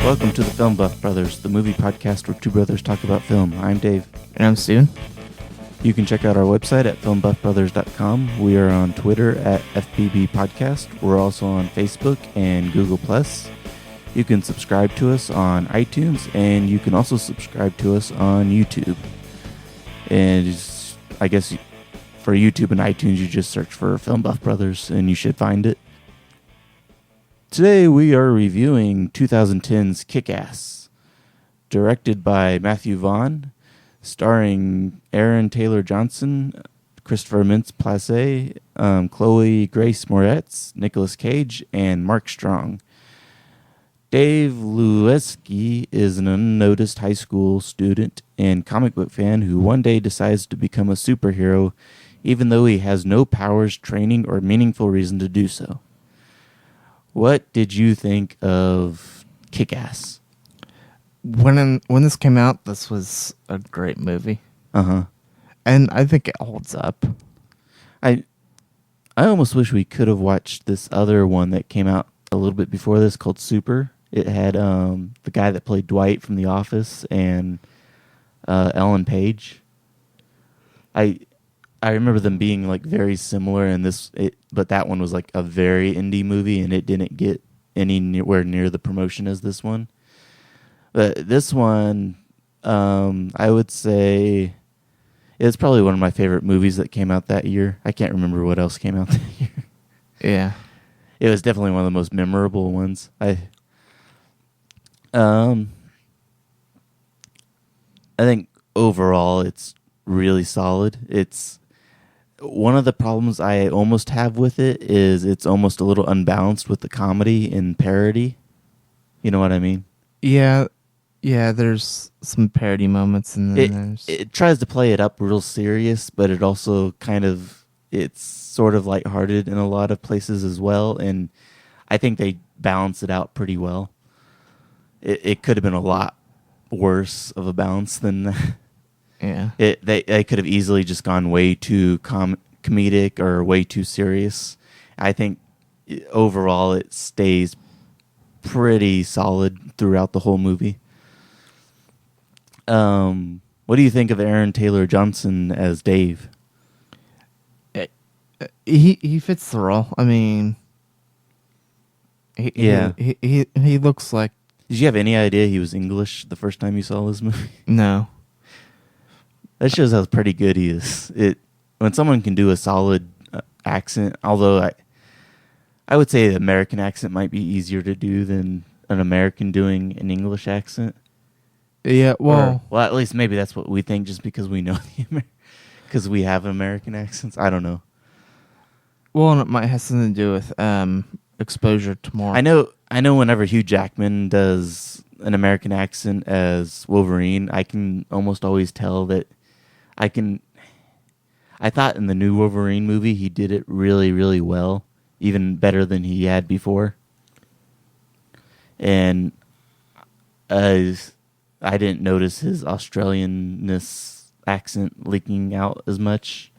Welcome to the Film Buff Brothers, the movie podcast where two brothers talk about film. I'm Dave. And I'm Steven. You can check out our website at filmbuffbrothers.com. We are on Twitter at FBB Podcast. We're also on Facebook and Google+. You can subscribe to us on iTunes, and you can also subscribe to us on YouTube. And I guess for YouTube and iTunes, you just search for Film Buff Brothers, and you should find it. Today we are reviewing 2010's Kick-Ass, directed by Matthew Vaughn, starring Aaron Taylor Johnson, Christopher Mintz-Plasse, Chloe Grace Moretz, Nicolas Cage, and Mark Strong. Dave Luesky is an unnoticed high school student and comic book fan who one day decides to become a superhero even though he has no powers, training, or meaningful reason to do so. What did you think of Kick-Ass? When this came out, this was a great movie. Uh-huh. And I think it holds up. I almost wish we could have watched this other one that came out a little bit before this called Super. It had the guy that played Dwight from The Office and Ellen Page. I remember them being like very similar in but that one was like a very indie movie and it didn't get anywhere near the promotion as this one. But this one, I would say it's probably one of my favorite movies that came out that year. I can't remember what else came out that year. Yeah. It was definitely one of the most memorable ones. I think overall it's really solid. It's one of the problems I almost have with it is it's almost a little unbalanced with the comedy and parody. You know what I mean? Yeah, there's some parody moments and then it tries to play it up real serious, but it also it's sort of lighthearted in a lot of places as well, and I think they balance it out pretty well. It could have been a lot worse of a balance than that. Yeah. They could have easily just gone way too comedic or way too serious. I think overall it stays pretty solid throughout the whole movie. What do you think of Aaron Taylor Johnson as Dave? He fits the role. I mean, he looks like. Did you have any idea he was English the first time you saw this movie? No. That shows how pretty good he is. When someone can do a solid accent, although I would say the American accent might be easier to do than an American doing an English accent. Yeah, well, at least maybe that's what we think, just because we know because we have American accents. I don't know. Well, it might have something to do with exposure to more. I know. Whenever Hugh Jackman does an American accent as Wolverine, I can almost always tell that I thought in the new Wolverine movie he did it really, really well, even better than he had before. And I didn't notice his Australianness accent leaking out as much.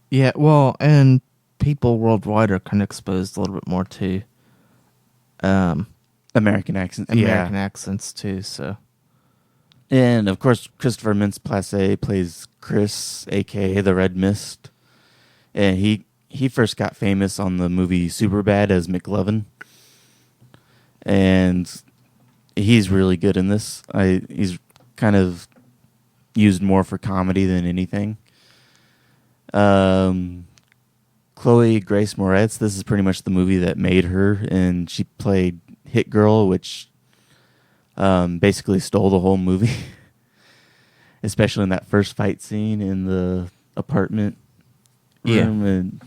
Yeah, well, and people worldwide are kind of exposed a little bit more to American accents. American accents too, so. And of course, Christopher Mintz-Plasse plays Chris, aka the Red Mist, and he first got famous on the movie Superbad as McLovin, and he's really good in this. He's kind of used more for comedy than anything. Chloe Grace Moretz, this is pretty much the movie that made her, and she played Hit Girl, which basically stole the whole movie, especially in that first fight scene in the apartment room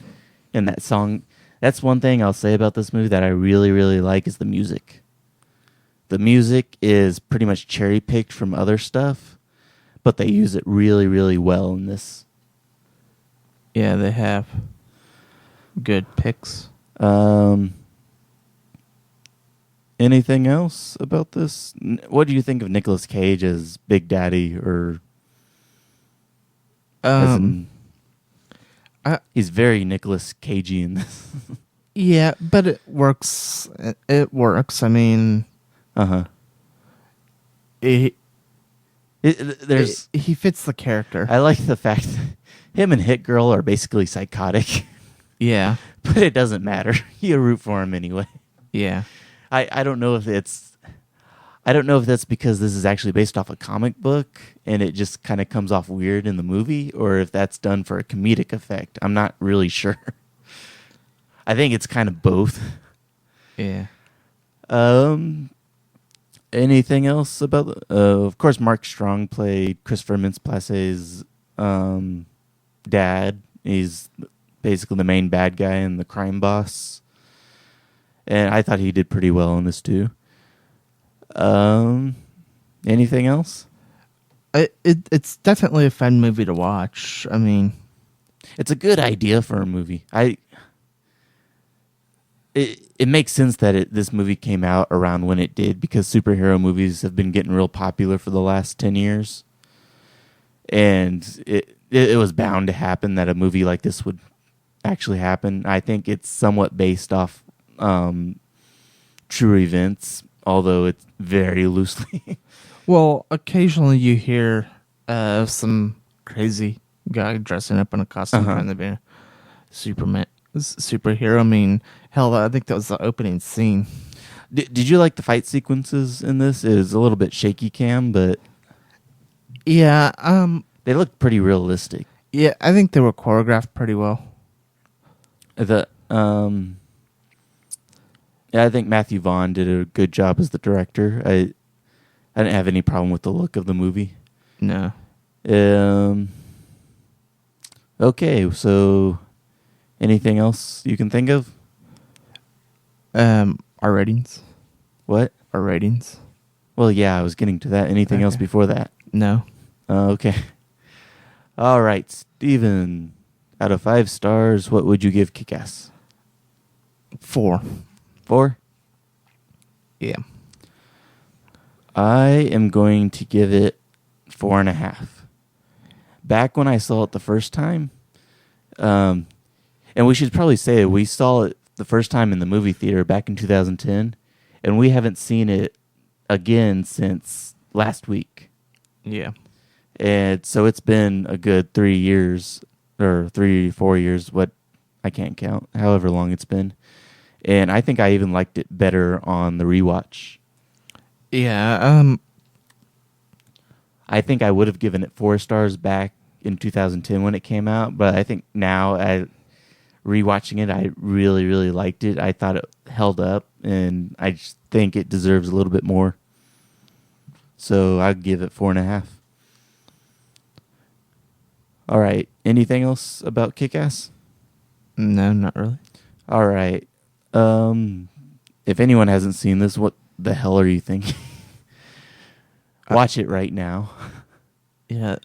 and that song. That's one thing I'll say about this movie that I really, really like is the music. The music is pretty much cherry-picked from other stuff, but they use it really, really well in this. Yeah, they have good picks. Anything else about this? What do you think of Nicolas Cage as Big Daddy, or he's very Nicolas Cagey in this. Yeah, but it works. It works. I mean, Uh-huh. he There's he fits the character. I like the fact that him and Hit Girl are basically psychotic, Yeah, but it doesn't matter. You root for him anyway. yeah. I don't know if that's because this is actually based off a comic book and it just kind of comes off weird in the movie, or if that's done for a comedic effect. I'm not really sure. I think it's kind of both. Yeah. Anything else about? Of course, Mark Strong played Christopher Mintz-Plassey's dad. He's basically the main bad guy and the crime boss, and I thought he did pretty well in this too. Anything else? It's definitely a fun movie to watch. I mean, It's a good idea for a movie. It makes sense that this movie came out around when it did, because superhero movies have been getting real popular for the last 10 years. And it was bound to happen that a movie like this would actually happen. I think it's somewhat based off true events, although it's very loosely. well, occasionally you hear some crazy guy dressing up in a costume trying to be a superhero. I mean, hell, I think that was the opening scene. Did you like the fight sequences in this? It was a little bit shaky cam, but Yeah, they looked pretty realistic. yeah, I think they were choreographed pretty well. Yeah, I think Matthew Vaughn did a good job as the director. I didn't have any problem with the look of the movie. No. Okay, so anything else you can think of? Our ratings. What? Our ratings. Well, yeah, I was getting to that. Anything else Okay. before that? No. Okay. All right, Steven. Out of 5 stars, what would you give Kick-Ass? 4. 4? Yeah. I am going to give it 4.5. Back when I saw it the first time, and we should probably say we saw it the first time in the movie theater back in 2010, and we haven't seen it again since last week. Yeah. And so it's been a good 3 years, or 3-4 years, what I can't count, however long it's been. And I think I even liked it better on the rewatch. Yeah. I think I would have given it 4 stars back in 2010 when it came out, but I think now, rewatching it, I really, really liked it. I thought it held up, and I just think it deserves a little bit more. So I'd give it 4.5. All right. Anything else about Kick-Ass? No, not really. All right. If anyone hasn't seen this, what the hell are you thinking? Watch it right now. Yeah.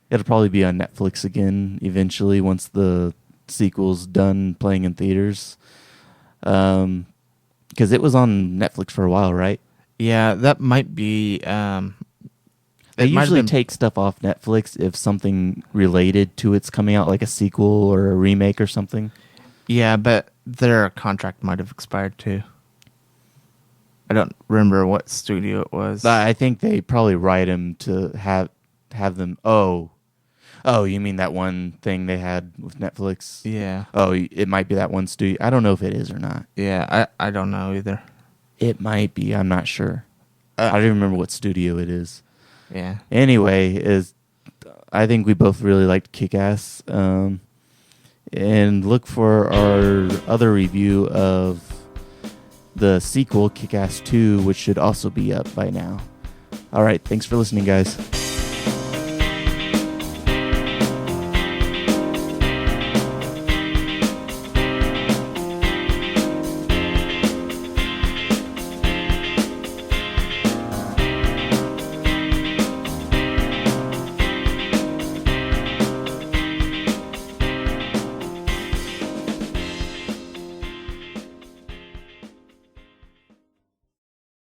It'll probably be on Netflix again eventually once the sequel's done playing in theaters. Because it was on Netflix for a while, right? Yeah, that might be. They it might have usually been- take stuff off Netflix if something related to it's coming out, like a sequel or a remake or something. Yeah, but their contract might have expired too. I don't remember what studio it was. I think they probably write them to have them. Oh, you mean that one thing they had with Netflix? Yeah. Oh, it might be that one studio. I don't know if it is or not. Yeah, I don't know either. It might be. I'm not sure. I don't remember what studio it is. Yeah. Anyway, I think we both really liked Kick-Ass. And look for our other review of the sequel, Kick-Ass 2, which should also be up by now. All right. Thanks for listening, guys.